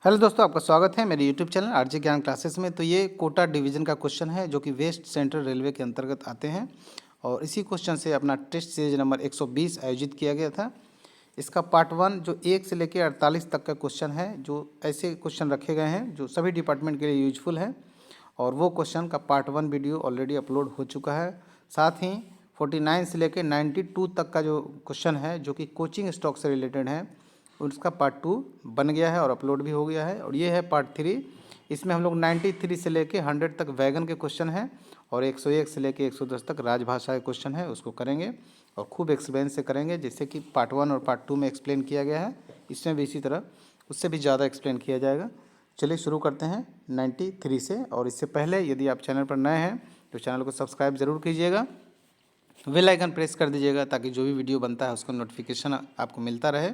Hello दोस्तों, आपका स्वागत है मेरे यूट्यूब चैनल आरजे ज्ञान क्लासेस में। तो ये कोटा डिवीज़न का क्वेश्चन है जो कि वेस्ट सेंट्रल रेलवे के अंतर्गत आते हैं और इसी क्वेश्चन से अपना टेस्ट सीरीज नंबर 120 आयोजित किया गया था। इसका पार्ट 1 जो 1 से लेकर 48 तक का क्वेश्चन है, जो ऐसे क्वेश्चन रखे गए हैं जो सभी डिपार्टमेंट के लिए यूजफुल है और वो क्वेश्चन का पार्ट 1 वीडियो ऑलरेडी अपलोड हो चुका है। साथ ही 49 से लेकर 92 तक का जो क्वेश्चन है जो कि कोचिंग स्टॉक से रिलेटेड है, उसका पार्ट 2 बन गया है और अपलोड भी हो गया है। और ये है पार्ट 3। इसमें हम लोग 93 से लेके 100 तक वैगन के क्वेश्चन हैं और 101 से लेके 110 तक राजभाषा के क्वेश्चन है, उसको करेंगे और खूब एक्सप्लेन से करेंगे, जैसे कि पार्ट 1 और पार्ट 2 में एक्सप्लेन किया गया है। इसमें भी इसी तरह उससे भी ज़्यादा एक्सप्लेन किया जाएगा। चलिए शुरू करते हैं 93 से। और इससे पहले यदि आप चैनल पर नए हैं तो चैनल को सब्सक्राइब ज़रूर कीजिएगा, बेल आइकन प्रेस कर दीजिएगा ताकि जो भी वीडियो बनता है उसका नोटिफिकेशन आपको मिलता रहे।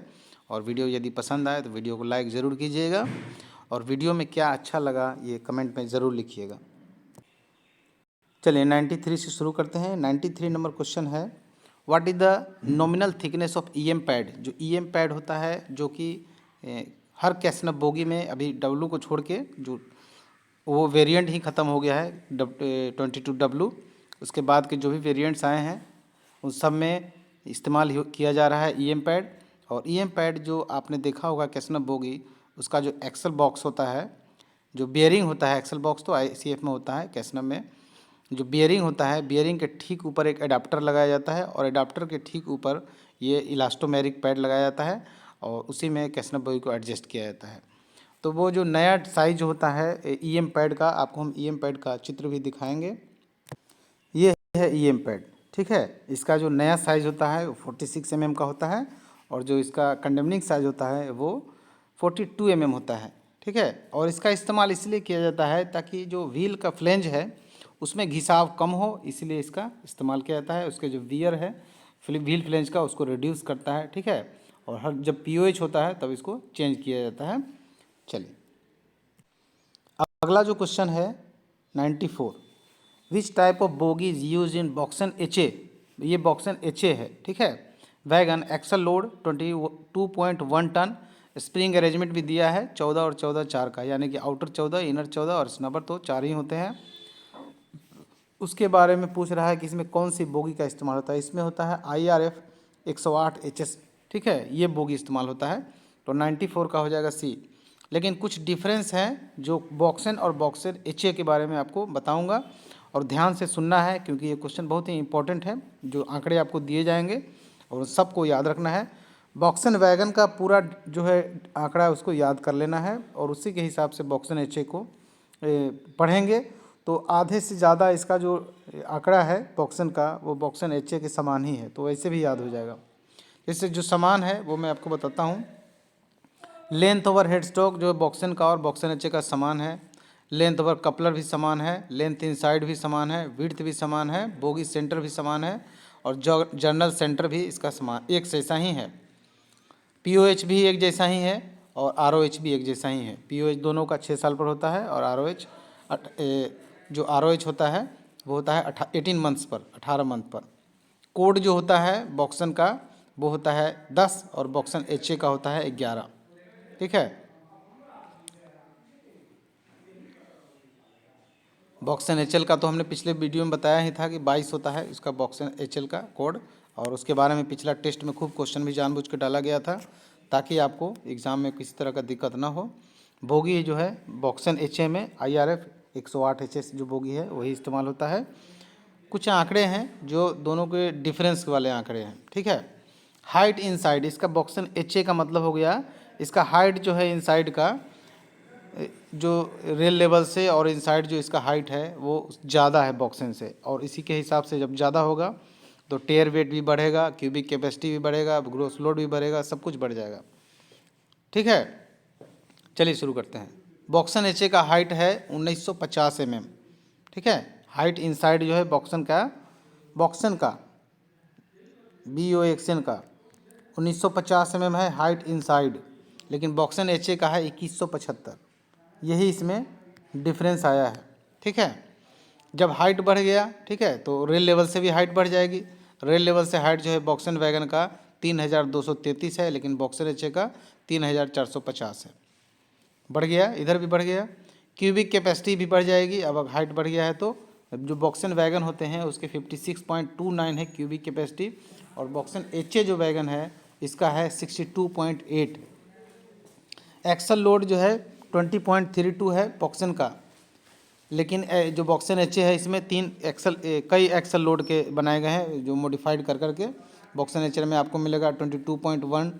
और वीडियो यदि पसंद आए तो वीडियो को लाइक ज़रूर कीजिएगा और वीडियो में क्या अच्छा लगा ये कमेंट में ज़रूर लिखिएगा। चलिए 93 से शुरू करते हैं। 93 नंबर क्वेश्चन है, what is the nominal thickness of EM pad. जो ईएम पैड होता है जो कि हर कैसनब बोगी में अभी डब्लू को छोड़ के जो वो वेरिएंट ही ख़त्म हो गया है 22W। उसके बाद के जो भी वेरिएंट्स आए हैं उन सब में इस्तेमाल किया जा रहा है ईएम पैड। और ईएम पैड जो आपने देखा होगा कैसनब बोगी, उसका जो एक्सल बॉक्स होता है, जो बियरिंग होता है, एक्सल बॉक्स तो आईसीएफ में होता है, कैसनब में जो बियरिंग होता है, बियरिंग के ठीक ऊपर एक एडाप्टर लगाया जाता है और एडाप्टर के ठीक ऊपर ये इलास्टोमेरिक पैड लगाया जाता है और उसी में कैसनब बोगी को एडजस्ट किया जाता है। तो वो जो नया साइज होता है ईएम पैड का, आपको हम ईएम पैड का चित्र भी दिखाएंगे। ये है ईएम पैड, ठीक है। इसका जो नया साइज़ होता है वो 46 mm का होता है और जो इसका कंडेमनिंग साइज़ होता है वो 42 mm होता है, ठीक है। और इसका इस्तेमाल इसलिए किया जाता है ताकि जो व्हील का फ्लेंज है उसमें घिसाव कम हो, इसलिए इसका इस्तेमाल किया जाता है। उसके जो वियर है व्हील फ्लेंज का, उसको रिड्यूस करता है, ठीक है। और हर जब पीओएच होता है तब इसको चेंज किया जाता है। चलिए अगला जो क्वेश्चन है 94, which type of bogie is use in BOXN H A. ये बॉक्सन एच ए है, ठीक है। Wagon axle load 22.1 ton, spring arrangement भी दिया है 14 और 14 4 का, यानी कि आउटर 14 इनर 14 और स्नबर तो 4 ही होते हैं। उसके बारे में पूछ रहा है कि इसमें कौन सी बोगी का इस्तेमाल होता है। इसमें होता है IRF 108 HS, ठीक है, ये बोगी इस्तेमाल होता है। तो 94 का हो जाएगा C। लेकिन कुछ डिफरेंस हैं जो बॉक्सन और बॉक्सर HA के बारे में आपको बताऊंगा और ध्यान से सुनना है क्योंकि ये क्वेश्चन बहुत ही इंपॉर्टेंट है। जो आंकड़े आपको दिए जाएंगे और सबको याद रखना है। बॉक्सन वैगन का पूरा जो है आंकड़ा उसको याद कर लेना है और उसी के हिसाब से बॉक्सन HA को पढ़ेंगे तो आधे से ज़्यादा इसका जो आंकड़ा है बॉक्सन का वो बॉक्सन HA के समान ही है, तो ऐसे भी याद हो जाएगा। इससे जो समान है वो मैं आपको बताता हूँ। लेंथ ओवर हेड स्टॉक जो बॉक्सन का और बॉक्सन HA का समान है। लेंथ ओवर कपलर भी समान है, लेंथ इनसाइड भी समान है, विड्थ भी समान है, बोगी सेंटर भी समान है और जर्नल सेंटर भी इसका समान एक जैसा ही है। POH भी एक जैसा ही है और ROH भी एक जैसा ही है। POH दोनों का 6 साल पर होता है और ROH जो ROH होता है वो होता है 18 मंथ्स पर, 18 मंथ पर। कोड जो होता है बॉक्सन का वो होता है 10 और बॉक्सन HA का होता है 11, ठीक है। बॉक्सन HL का तो हमने पिछले वीडियो में बताया ही था कि 22 होता है इसका बॉक्सन HL का कोड, और उसके बारे में पिछला टेस्ट में खूब क्वेश्चन भी जानबूझ के डाला गया था ताकि आपको एग्ज़ाम में किसी तरह का दिक्कत ना हो। बोगी जो है बॉक्सन HA में IRF 108 HS जो बोगी है वही इस्तेमाल होता है। कुछ आंकड़े हैं जो दोनों के डिफरेंस वाले आंकड़े हैं, ठीक है। हाइट इनसाइड, इसका बॉक्सन HA का मतलब हो गया इसका हाइट जो है इनसाइड का जो रेल लेवल से और इनसाइड जो इसका हाइट है वो ज़्यादा है बॉक्सन से, और इसी के हिसाब से जब ज़्यादा होगा तो टेयर वेट भी बढ़ेगा, क्यूबिक कैपेसिटी भी बढ़ेगा, ग्रोस लोड भी बढ़ेगा, सब कुछ बढ़ जाएगा, ठीक है। चलिए शुरू करते हैं। बॉक्सन HA का हाइट है 1950 mm, ठीक है। हाइट इनसाइड जो है बॉक्सन का BOXN का 1950 mm है हाइट इनसाइड, लेकिन बॉक्सन HA का है 2175। यही इसमें डिफरेंस आया है, ठीक है। जब हाइट बढ़ गया, ठीक है, तो रेल लेवल से भी हाइट बढ़ जाएगी। रेल लेवल से हाइट जो है बॉक्सन वैगन का 3233 है, लेकिन बॉक्सन HA का 3450 है। बढ़ गया, इधर भी बढ़ गया। क्यूबिक कैपेसिटी भी बढ़ जाएगी, अब हाइट बढ़ गया है तो जो बॉक्सन वैगन होते हैं उसके 56.29 है क्यूबिक कैपेसिटी, और बॉक्सन एच जो वैगन है इसका है 62.8। एक्सल लोड जो है 20.32 है बॉक्सन का, लेकिन जो बॉक्सन एच है इसमें कई एक्सल लोड के बनाए गए हैं जो मॉडिफाइड कर करके। बॉक्सन एच में आपको मिलेगा 22.1,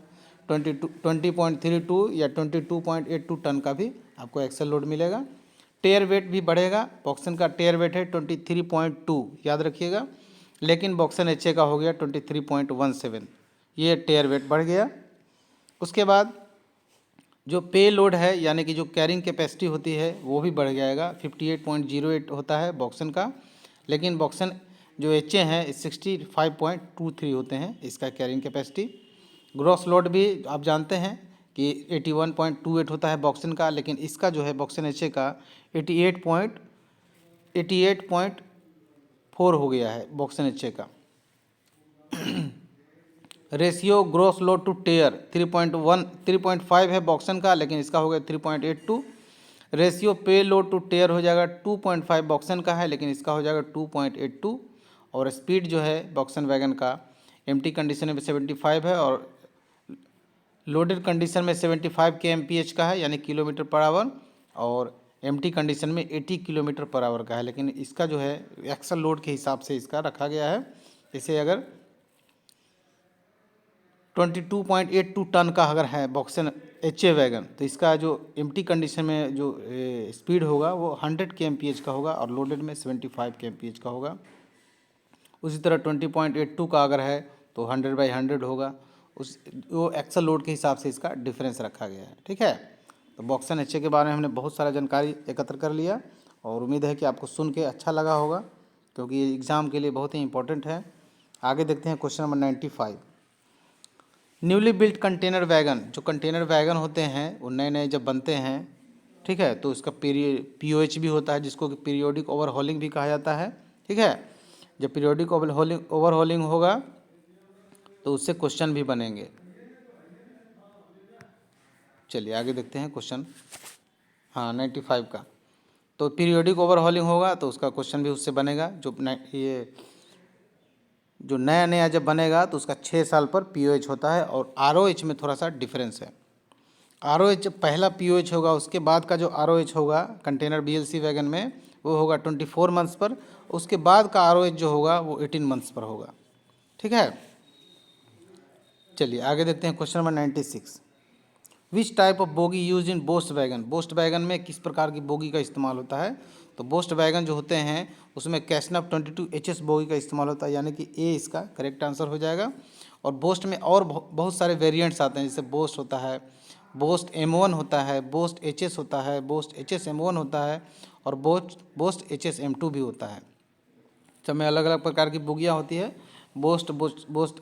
20.32 या 22.82 टन का भी आपको एक्सल लोड मिलेगा। टेयर वेट भी बढ़ेगा, बॉक्सन का टेयर वेट है 23.2 याद रखिएगा, लेकिन बॉक्सन एच का हो गया 23.17, ये टेयर वेट बढ़ गया। उसके बाद जो पे लोड है यानी कि जो कैरिंग कैपेसिटी होती है वो भी बढ़ जाएगा, 58.08 होता है बॉक्सन का, लेकिन बॉक्सन जो एच हैं 65.23 होते हैं इसका कैरिंग कैपेसिटी। ग्रॉस लोड भी आप जानते हैं कि 81.28 होता है बॉक्सन का, लेकिन इसका जो है बॉक्सन एच का 88.4 हो गया है बॉक्सन एच का। रेशियो ग्रॉस लोड टू टेयर 3.5 है बॉक्सन का, लेकिन इसका हो गया 3.82। रेशियो पे लोड टू टेयर हो जाएगा 2.5 बॉक्सन का है, लेकिन इसका हो जाएगा 2.82। और स्पीड जो है बॉक्सन वैगन का एम्प्टी कंडीशन में 75 है और लोडेड कंडीशन में 75 kmph का है यानी किलोमीटर पर आवर, और एम्प्टी कंडीशन में 80 किलोमीटर पर आवर का है, लेकिन इसका जो है एक्सल लोड के हिसाब से इसका रखा गया है। इसे अगर 22.82 टन का अगर है बॉक्सन एच वैगन तो इसका जो एम्प्टी कंडीशन में जो स्पीड होगा वो 100 kmph का होगा और लोडेड में 75 kmph का होगा। उसी तरह 20.82 का अगर है तो 100/100 होगा, उस वो एक्सल लोड के हिसाब से इसका डिफरेंस रखा गया है। ठीक है, तो बॉक्सन एच के बारे में हमने बहुत सारा जानकारी एकत्र कर लिया और उम्मीद है कि आपको सुन के अच्छा लगा होगा, क्योंकि ये एग्ज़ाम के लिए बहुत ही इंपॉर्टेंट है। आगे देखते हैं question number 95। Newly built container wagon, जो कंटेनर वैगन होते हैं वो नए नए जब बनते हैं, ठीक है, तो इसका POH भी होता है जिसको कि पीरियोडिक ओवरहॉलिंग भी कहा जाता है। ठीक है, जब पीरियोडिक ओवरहॉलिंग होगा तो उससे क्वेश्चन भी बनेंगे। चलिए आगे देखते हैं क्वेश्चन। हाँ 95 का, तो पीरियोडिक ओवरहॉलिंग होगा तो उसका क्वेश्चन भी उससे बनेगा। ये जो नया नया जब बनेगा तो उसका 6 साल पर POH होता है, और ROH में थोड़ा सा डिफरेंस है। ROH जब पहला POH होगा उसके बाद का जो ROH होगा कंटेनर BLC वैगन में वो होगा 24 मंथ्स पर, उसके बाद का ROH जो होगा वो 18 मंथ्स पर होगा। ठीक है, चलिए आगे देखते हैं question number 96। Which type of bogie use in boast wagon, boast wagon में किस प्रकार की बोगी का इस्तेमाल होता है। तो बोस्ट वैगन जो होते हैं उसमें कैसनप 22HS बोगी का इस्तेमाल होता है, यानी कि ए इसका करेक्ट आंसर हो जाएगा। और बोस्ट में और बहुत सारे वेरिएंट्स आते हैं, जैसे बोस्ट होता है, बोस्ट M1 होता है, बोस्ट HS होता है, बोस्ट HS M1 होता है, और बोस्ट HS M2 भी होता है। सब में अलग अलग प्रकार की बोगियाँ होती है। बोस्ट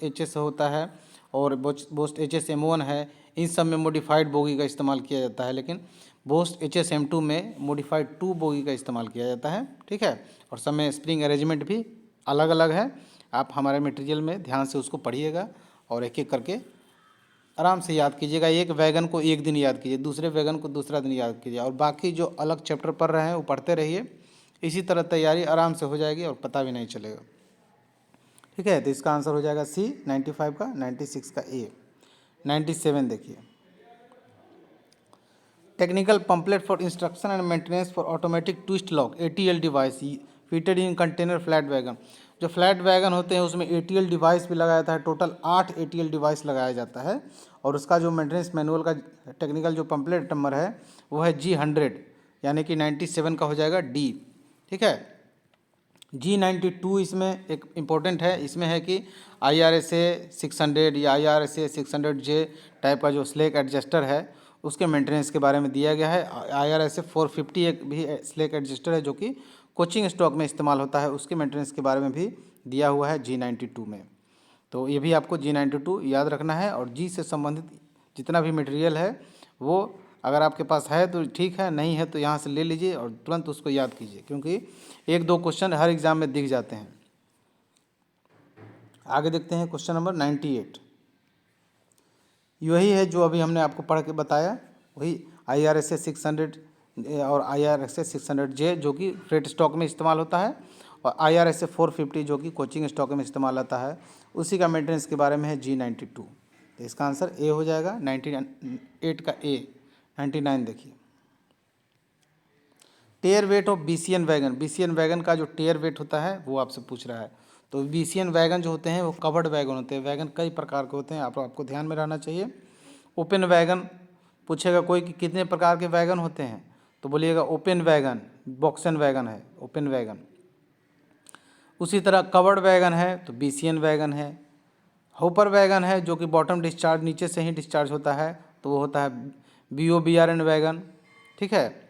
HS होता है और बोस्ट HS M1 है, इन सब में मॉडिफाइड बोगी का इस्तेमाल किया जाता है, लेकिन बोस्ट HS M2 में मॉडिफाइड 2 बोगी का इस्तेमाल किया जाता है। ठीक है, और सब में स्प्रिंग अरेंजमेंट भी अलग अलग है। आप हमारे मटेरियल में ध्यान से उसको पढ़िएगा और एक एक करके आराम से याद कीजिएगा। एक वैगन को एक दिन याद कीजिए, दूसरे वैगन को दूसरा दिन याद कीजिए, और बाकी जो अलग चैप्टर पढ़ रहे हैं वो पढ़ते रहिए। इसी तरह तैयारी आराम से हो जाएगी और पता भी नहीं चलेगा। ठीक है, तो इसका आंसर हो जाएगा C 95 का, 96 का A। 97 देखिए, technical pamphlet for instruction and maintenance for automatic twist lock ATL device fitted in container flat wagon. जो फ्लैट वैगन होते हैं उसमें ATL डिवाइस भी लगाया जाता है, टोटल 8 ATL डिवाइस लगाया जाता है, और उसका जो मेंटेनेंस मैनुअल का टेक्निकल जो पम्पलेट नंबर है वो है G100, यानी कि 97 का हो जाएगा D। ठीक है, G92 इसमें एक इम्पोर्टेंट है, इसमें है कि IRSA 600 या IRSA 600J टाइप का जो स्लेक एडजस्टर है उसके मेंटेनेंस के बारे में दिया गया है। IRSA 450 एक भी स्लेक एडजस्टर है जो कि कोचिंग स्टॉक में इस्तेमाल होता है, उसके मेंटेनेंस के बारे में भी दिया हुआ है G92 में। तो ये भी आपको G92 याद रखना है, और G से संबंधित जितना भी मटेरियल है वो अगर आपके पास है तो ठीक है, नहीं है तो यहाँ से ले लीजिए और तुरंत उसको याद कीजिए, क्योंकि 1-2 क्वेश्चन हर एग्ज़ाम में दिख जाते हैं। आगे देखते हैं क्वेश्चन नंबर 98। यही है जो अभी हमने आपको पढ़ के बताया, वही IRSA 600 और IRSA 600J जो कि फ्रेट स्टॉक में इस्तेमाल होता है, और IRSA 450 जो कि कोचिंग स्टॉक में इस्तेमाल आता है। उसी का मेंटेनेंस के बारे में है G92। तो इसका आंसर ए हो जाएगा 98 का ए। 99 देखिए, टेयर weight of BCN wagon. BCN wagon का जो टेयर वेट होता है वो आपसे पूछ रहा है। तो BCN वैगन जो होते हैं वो कवर्ड वैगन होते हैं। वैगन कई प्रकार के होते हैं, आपको ध्यान में रहना चाहिए। ओपन वैगन पूछेगा कोई कि कितने प्रकार के वैगन होते हैं, तो बोलिएगा ओपन वैगन, बॉक्सन वैगन है ओपन वैगन। उसी तरह कवर्ड वैगन है तो BCN वैगन है। होपर वैगन है जो कि बॉटम डिस्चार्ज, नीचे से ही डिस्चार्ज होता है, तो वो होता है BOBRN वैगन, ठीक है।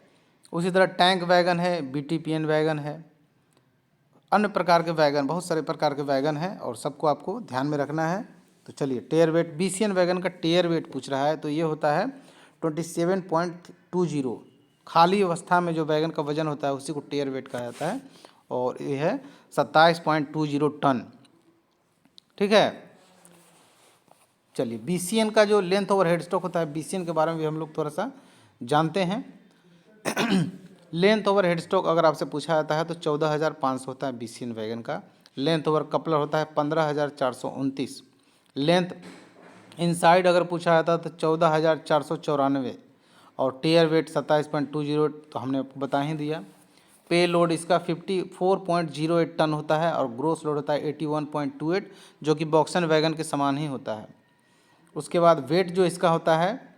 उसी तरह टैंक वैगन है, BTPN वैगन है। अन्य प्रकार के वैगन, बहुत सारे प्रकार के वैगन हैं और सबको आपको ध्यान में रखना है। तो चलिए, टेयर वेट, BCN वैगन का टेयर वेट पूछ रहा है, तो ये होता है 27.20। खाली अवस्था में जो वैगन का वजन होता है उसी को टेयर वेट कहा जाता है, और ये है 27.20 टन, ठीक है। चलिए, BCN का जो लेंथ ओवर हेड स्टॉक होता है, BCN के बारे में भी हम लोग थोड़ा सा जानते हैं। लेंथ ओवर हेड स्टॉक अगर आपसे पूछा जाता है तो 14,500 होता है BCN वैगन का। लेंथ ओवर कपलर होता है 15,429। लेंथ इनसाइड अगर पूछा जाता है तो 14,494, और टेयर वेट 27.20 तो हमने आपको बता ही दिया। पे लोड इसका 54.08 टन होता है, और ग्रोस लोड होता है 81.28 जो कि बॉक्सन वैगन के समान ही होता है। उसके बाद वेट जो इसका होता है,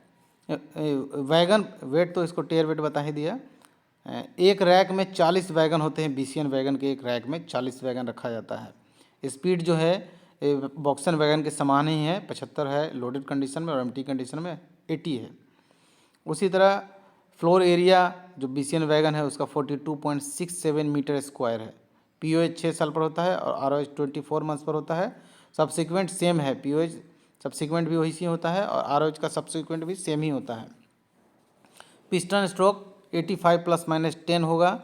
वैगन वेट तो इसको टेयर वेट बता ही दिया। एक रैक में 40 वैगन होते हैं। BCN वैगन के एक रैक में 40 वैगन रखा जाता है। स्पीड जो है बॉक्सन वैगन के समान ही है, 75 है लोडेड कंडीशन में, और एम्प्टी कंडीशन में 80 है। उसी तरह फ्लोर एरिया जो BCN वैगन है उसका 42.67 मीटर स्क्वायर है। POH 6 साल पर होता है और ROH 24 मंथ्स पर होता है। सब्सिक्वेंट सेम है, POH सब्सिक्वेंट भी वही से होता है और ROH का सब्सिक्वेंट भी सेम ही होता है। पिस्टन स्ट्रोक 85 प्लस माइनस 10 होगा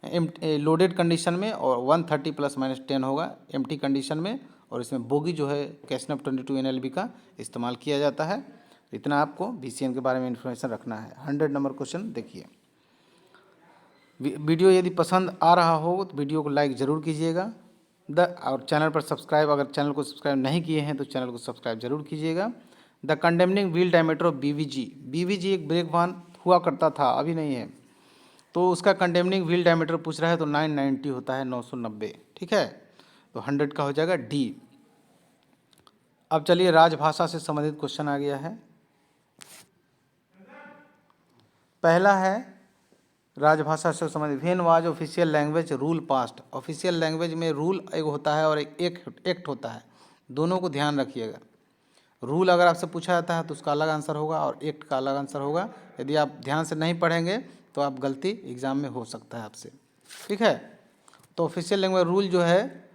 लोडेड कंडीशन में, और 130 प्लस माइनस 10 होगा एम्प्टी कंडीशन में, और इसमें बोगी जो है कैसनप 22 NLB का इस्तेमाल किया जाता है। इतना आपको BCN के बारे में इन्फॉर्मेशन रखना है। 100 नंबर क्वेश्चन देखिए। वीडियो यदि पसंद आ रहा हो तो वीडियो को लाइक ज़रूर कीजिएगा, और चैनल पर सब्सक्राइब, अगर चैनल को सब्सक्राइब नहीं किए हैं तो चैनल को सब्सक्राइब जरूर कीजिएगा। The condemning wheel diameter of BVG एक ब्रेक वाहन हुआ करता था, अभी नहीं है, तो उसका कंडेमनिंग व्हील डायमीटर पूछ रहा है तो 990 होता है, 990, ठीक है। तो 100 का हो जाएगा D। अब चलिए, राजभाषा से संबंधित क्वेश्चन आ गया है। पहला है राजभाषा से संबंधित, when was official language rule past. Official language में रूल एक होता है और एक एक्ट होता है, दोनों को ध्यान रखिएगा। रूल अगर आपसे पूछा जाता है तो उसका अलग आंसर होगा और एक्ट का अलग आंसर होगा। यदि आप ध्यान से नहीं पढ़ेंगे तो आप गलती एग्जाम में हो सकता है आपसे, ठीक है। तो ऑफिशियल लैंग्वेज रूल जो है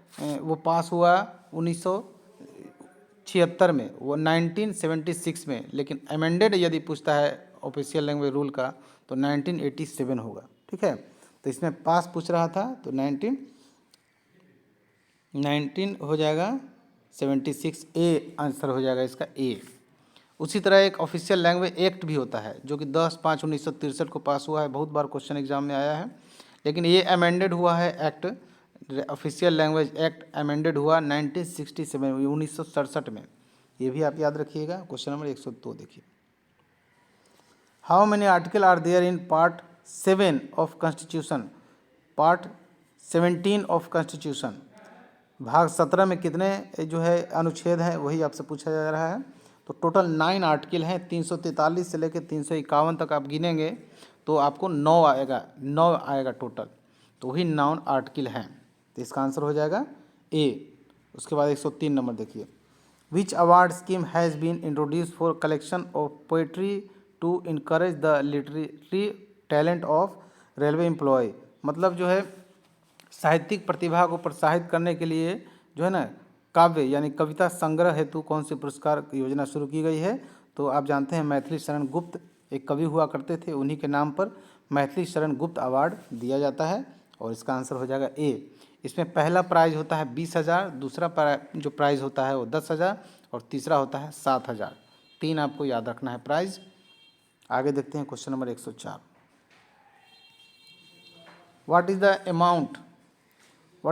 वो पास हुआ 1976 में, वो 1976 में, लेकिन अमेंडेड यदि पूछता है ऑफिशियल लैंग्वेज रूल का तो 1987 होगा, ठीक है। तो इसमें पास पूछ रहा था तो 19 हो जाएगा, 76 ए आंसर हो जाएगा इसका ए। उसी तरह एक ऑफिशियल लैंग्वेज एक्ट भी होता है जो कि 10/5/1963 को पास हुआ है, बहुत बार क्वेश्चन एग्जाम में आया है, लेकिन ये अमेंडेड हुआ है act. Official language act amended हुआ 1967 में, 1967 में। ये भी आप याद रखिएगा। क्वेश्चन नंबर 102 देखिए, how many article are there in part 7 of constitution. Part 17 of constitution, भाग 17 में कितने जो है अनुच्छेद हैं वही आपसे पूछा जा रहा है। तो टोटल 9 आर्टिकल हैं, 343 से लेकर 351 तक आप गिनेंगे तो आपको 9 आएगा टोटल, तो वही 9 आर्टिकल हैं। तो इसका आंसर हो जाएगा ए। उसके बाद 103 नंबर देखिए, which award scheme has been introduce for collection of poetry to encourage the literary talent of railway employ. मतलब जो है साहित्यिक प्रतिभा को प्रोत्साहित करने के लिए जो है ना, काव्य यानी कविता संग्रह हेतु कौन सी पुरस्कार योजना शुरू की गई है। तो आप जानते हैं मैथिली शरण गुप्त एक कवि हुआ करते थे, उन्हीं के नाम पर मैथिली शरण गुप्त अवार्ड दिया जाता है, और इसका आंसर हो जाएगा ए। इसमें पहला प्राइज होता है 20,000, दूसरा जो प्राइज़ होता है वो 10,000, और तीसरा होता है 7,000। 3 आपको याद रखना है प्राइज़। आगे देखते हैं question number 104। What is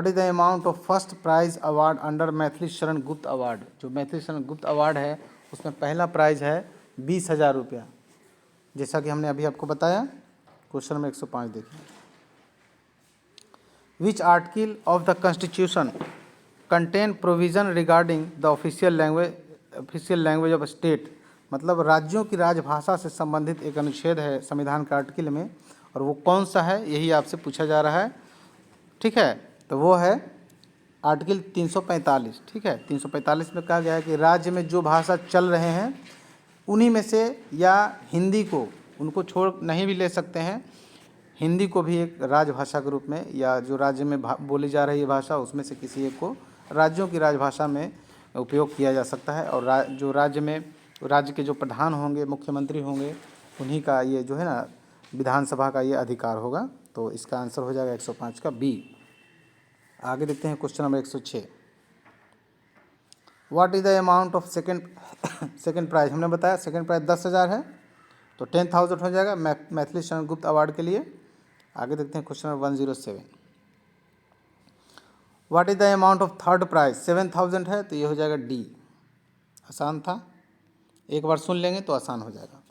the amount of first prize award under Maithili Sharan Gupt award. जो मैथिली शरण गुप्त अवार्ड है उसमें पहला प्राइज है 20,000 रुपया, जैसा कि हमने अभी आपको बताया। क्वेश्चन नंबर 105 देखिए। Which article of the constitution contain provision regarding the official language of state. मतलब राज्यों की राजभाषा से संबंधित एक अनुच्छेद है संविधान के आर्टिकल में, और वो कौन सा है यही आपसे पूछा जा रहा है। ठीक है, तो वो है आर्टिकल 345। ठीक है, 345 में कहा गया है कि राज्य में जो भाषा चल रहे हैं उन्हीं में से या हिंदी को उनको छोड़ नहीं भी ले सकते हैं, हिंदी को भी एक राजभाषा के रूप में, या जो राज्य में बोली जा रही है भाषा उसमें से किसी एक को राज्यों की राजभाषा में उपयोग किया जा सकता है। और जो राज्य के जो प्रधान होंगे, मुख्यमंत्री होंगे, उन्हीं का ये जो है ना विधानसभा का ये अधिकार होगा। तो इसका आंसर हो जाएगा 105 का बी। आगे देखते हैं question number 106। What is the amount of second prize. हमने बताया सेकंड प्राइज 10,000 है, तो 10,000 हो जाएगा मैथिली शरण गुप्त अवार्ड के लिए। आगे देखते हैं question number 107। What is the amount of third prize. 7,000 है, तो ये हो जाएगा डी। आसान था, एक बार सुन लेंगे तो आसान हो जाएगा।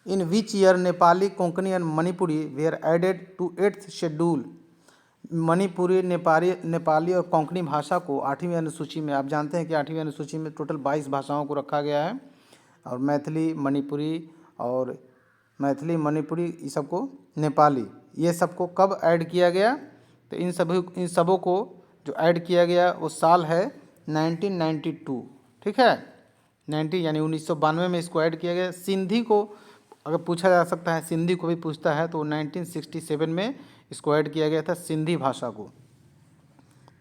In which year Nepali, Konkani and Manipuri were added to 8th schedule. Manipuri, Nepali और कोंकणी भाषा को 8वीं अनुसूची में, आप जानते हैं कि 8वीं अनुसूची में टोटल 22 भाषाओं को रखा गया है, और मैथिली, मणिपुरी ये सबको, नेपाली, ये सबको कब ऐड किया गया। तो इन सबों को जो ऐड किया गया वो साल है 1992। ठीक है, 1992 में इसको ऐड किया गया। सिंधी को अगर पूछा जा सकता है, सिंधी को भी पूछता है, तो 1967 में इसको ऐड किया गया था, सिंधी भाषा को।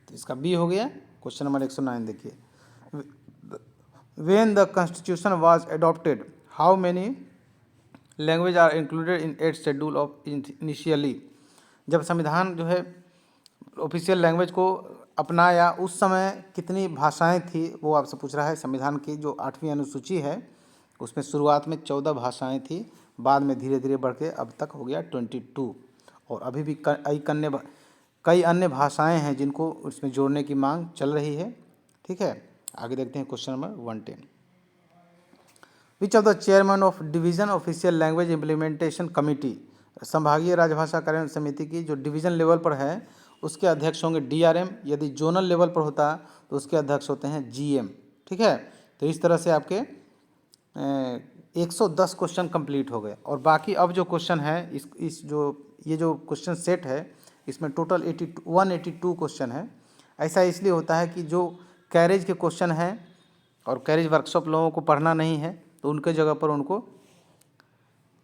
तो इसका बी हो गया। क्वेश्चन नंबर 109 देखिए। When the constitution was adopted how many language are included in 8th schedule of initially. जब संविधान जो है ऑफिशियल लैंग्वेज को अपनाया उस समय कितनी भाषाएं थी, वो आपसे पूछ रहा है। संविधान की जो 8वीं अनुसूची है उसमें शुरुआत में 14 भाषाएं थी, बाद में धीरे धीरे बढ़ के अब तक हो गया 22, और अभी भी कई अन्य भाषाएं हैं जिनको उसमें जोड़ने की मांग चल रही है। ठीक है, आगे देखते हैं question number 110। Which of the chairman of division official language implementation committee. संभागीय राजभाषा कार्यान्वयन समिति की जो डिवीजन लेवल पर है उसके अध्यक्ष होंगे DRM। यदि जोनल लेवल पर होता तो उसके अध्यक्ष होते हैं GM। ठीक है, तो इस तरह से आपके 110 क्वेश्चन कंप्लीट हो गए। और बाकी अब जो क्वेश्चन है ये जो क्वेश्चन सेट है इसमें टोटल 182 क्वेश्चन है। ऐसा इसलिए होता है कि जो कैरेज के क्वेश्चन हैं और कैरेज वर्कशॉप लोगों को पढ़ना नहीं है, तो उनके जगह पर उनको,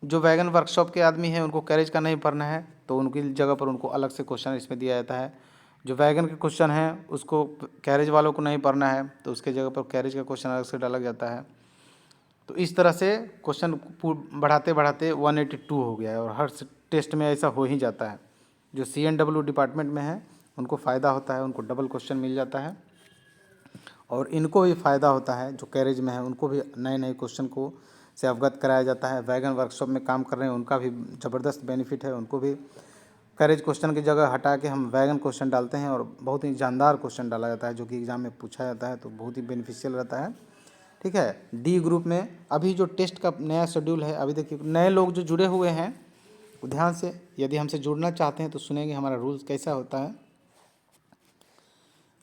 जो वैगन वर्कशॉप के आदमी हैं उनको कैरेज का नहीं पढ़ना है, तो उनकी जगह पर उनको अलग से क्वेश्चन इसमें दिया जाता है। जो वैगन के क्वेश्चन हैं उसको कैरेज वालों को नहीं पढ़ना है, तो उसके जगह पर कैरेज का क्वेश्चन अलग से डाला जाता है। तो इस तरह से क्वेश्चन बढ़ाते बढ़ाते 182 हो गया है, और हर टेस्ट में ऐसा हो ही जाता है। जो CNW डिपार्टमेंट में है उनको फ़ायदा होता है, उनको डबल क्वेश्चन मिल जाता है, और इनको भी फ़ायदा होता है जो कैरेज में है, उनको भी नए नए क्वेश्चन को से अवगत कराया जाता है। वैगन वर्कशॉप में काम कर रहे हैं उनका भी ज़बरदस्त बेनिफिट है, उनको भी कैरेज क्वेश्चन की जगह हटा के हम वैगन क्वेश्चन डालते हैं, और बहुत ही जानदार क्वेश्चन डाला जाता है जो कि एग्ज़ाम में पूछा जाता है, तो बहुत ही बेनिफिशियल रहता है। ठीक है, D ग्रुप में अभी जो टेस्ट का नया शेड्यूल है, अभी देखिए नए लोग जो जुड़े हुए हैं ध्यान से, यदि हमसे जुड़ना चाहते हैं तो सुनेंगे हमारा रूल्स कैसा होता है।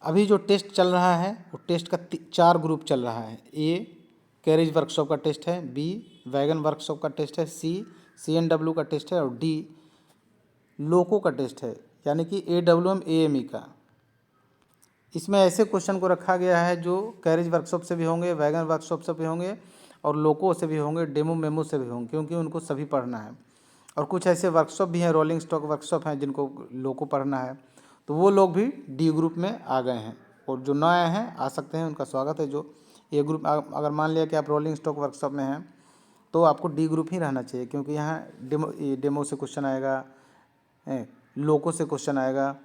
अभी जो टेस्ट चल रहा है वो टेस्ट का 4 ग्रुप चल रहा है। A कैरेज वर्कशॉप का टेस्ट है, B वैगन वर्कशॉप का टेस्ट है, C CNW का टेस्ट है, और D लोको का टेस्ट है, यानी कि AWM AME का। इसमें ऐसे क्वेश्चन को रखा गया है जो कैरेज वर्कशॉप से भी होंगे, वैगन वर्कशॉप से भी होंगे, और लोको से भी होंगे, डेमो मेमो से भी होंगे, क्योंकि उनको सभी पढ़ना है। और कुछ ऐसे वर्कशॉप भी हैं, रोलिंग स्टॉक वर्कशॉप हैं, जिनको लोको पढ़ना है, तो वो लोग भी D ग्रुप में आ गए हैं। और जो नए हैं आ सकते हैं, उनका स्वागत है। जो A ग्रुप, अगर मान लिया कि आप रोलिंग स्टॉक वर्कशॉप में हैं तो आपको D ग्रुप ही रहना चाहिए, क्योंकि यहाँ डेमो से क्वेश्चन आएगा, लोको से क्वेश्चन आएगा,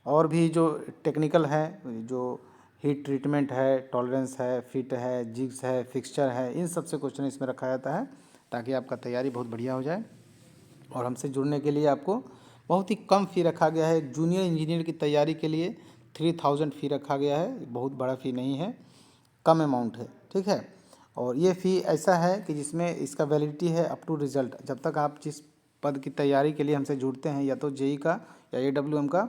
और भी जो टेक्निकल है, जो हीट ट्रीटमेंट है, टॉलरेंस है, फिट है, जिग्स है, फिक्सचर है, इन सब से क्वेश्चन इसमें रखा जाता है ताकि आपका तैयारी बहुत बढ़िया हो जाए। और हमसे जुड़ने के लिए आपको बहुत ही कम फ़ी रखा गया है। जूनियर इंजीनियर की तैयारी के लिए 3000 फ़ी रखा गया है, बहुत बड़ा फ़ी नहीं है, कम अमाउंट है, ठीक है। और ये फ़ी ऐसा है कि जिसमें इसका वैलिडिटी है अप टू रिज़ल्ट। जब तक आप जिस पद की तैयारी के लिए हमसे जुड़ते हैं, या तो जेई का या AWM का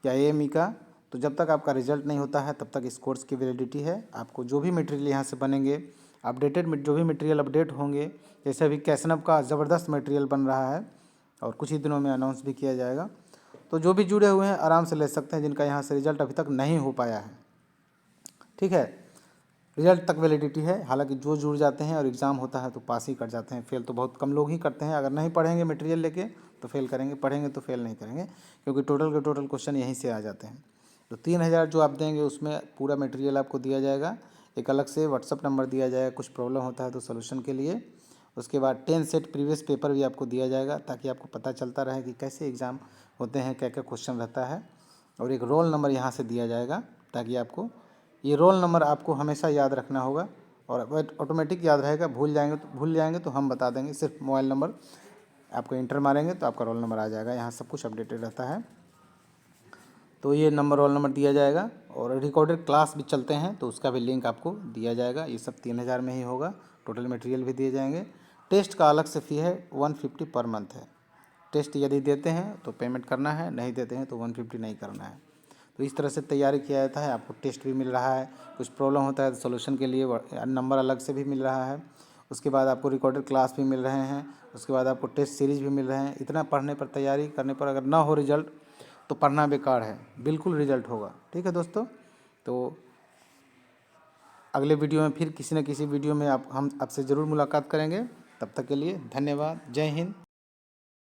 या AME का, तो जब तक आपका रिजल्ट नहीं होता है तब तक इस कोर्स की वैलिडिटी है। आपको जो भी मटेरियल यहाँ से बनेंगे, अपडेटेड जो भी मटेरियल अपडेट होंगे, जैसे अभी कैसनब का ज़बरदस्त मटेरियल बन रहा है और कुछ ही दिनों में अनाउंस भी किया जाएगा, तो जो भी जुड़े हुए हैं आराम से ले सकते हैं, जिनका यहाँ से रिजल्ट अभी तक नहीं हो पाया है, ठीक है। रिजल्ट तक वैलिडिटी है। हालांकि जो जुड़ जाते हैं और एग्ज़ाम होता है तो पास ही कर जाते हैं, फेल तो बहुत कम लोग ही करते हैं। अगर नहीं पढ़ेंगे मटेरियल लेके तो फेल करेंगे, पढ़ेंगे तो फेल नहीं करेंगे, क्योंकि टोटल के टोटल क्वेश्चन यहीं से आ जाते हैं। तो 3000 जो आप देंगे उसमें पूरा मटेरियल आपको दिया जाएगा। एक अलग से व्हाट्सअप नंबर दिया जाएगा, कुछ प्रॉब्लम होता है तो सोल्यूशन के लिए। उसके बाद 10 सेट प्रीवियस पेपर भी आपको दिया जाएगा, ताकि आपको पता चलता रहे कि कैसे एग्ज़ाम होते हैं, क्या क्या क्वेश्चन रहता है। और एक रोल नंबर यहाँ से दिया जाएगा, ताकि आपको ये रोल नंबर आपको हमेशा याद रखना होगा, और ऑटोमेटिक याद रहेगा। भूल जाएंगे तो हम बता देंगे, सिर्फ मोबाइल नंबर आपको इंटर मारेंगे तो आपका रोल नंबर आ जाएगा। यहाँ सब कुछ अपडेटेड रहता है। तो ये नंबर, रोल नंबर दिया जाएगा। और रिकॉर्डेड क्लास भी चलते हैं तो उसका भी लिंक आपको दिया जाएगा। ये सब 3000 में ही होगा। टोटल मटेरियल भी दिए जाएंगे। टेस्ट का अलग से फ़ी है, 150 पर मंथ है। टेस्ट यदि देते हैं तो पेमेंट करना है, नहीं देते हैं तो 150 नहीं करना है। तो इस तरह से तैयारी किया जाता है। आपको टेस्ट भी मिल रहा है, कुछ प्रॉब्लम होता है तो सोल्यूशन के लिए नंबर अलग से भी मिल रहा है। उसके बाद आपको रिकॉर्डेड क्लास भी मिल रहे हैं। उसके बाद आपको टेस्ट सीरीज भी मिल रहे हैं। इतना पढ़ने पर, तैयारी करने पर अगर ना हो रिजल्ट तो पढ़ना बेकार है, बिल्कुल रिजल्ट होगा, ठीक है दोस्तों। तो अगले वीडियो में फिर किसी न किसी वीडियो में हम आपसे ज़रूर मुलाकात करेंगे। तब तक के लिए धन्यवाद। जय हिंद,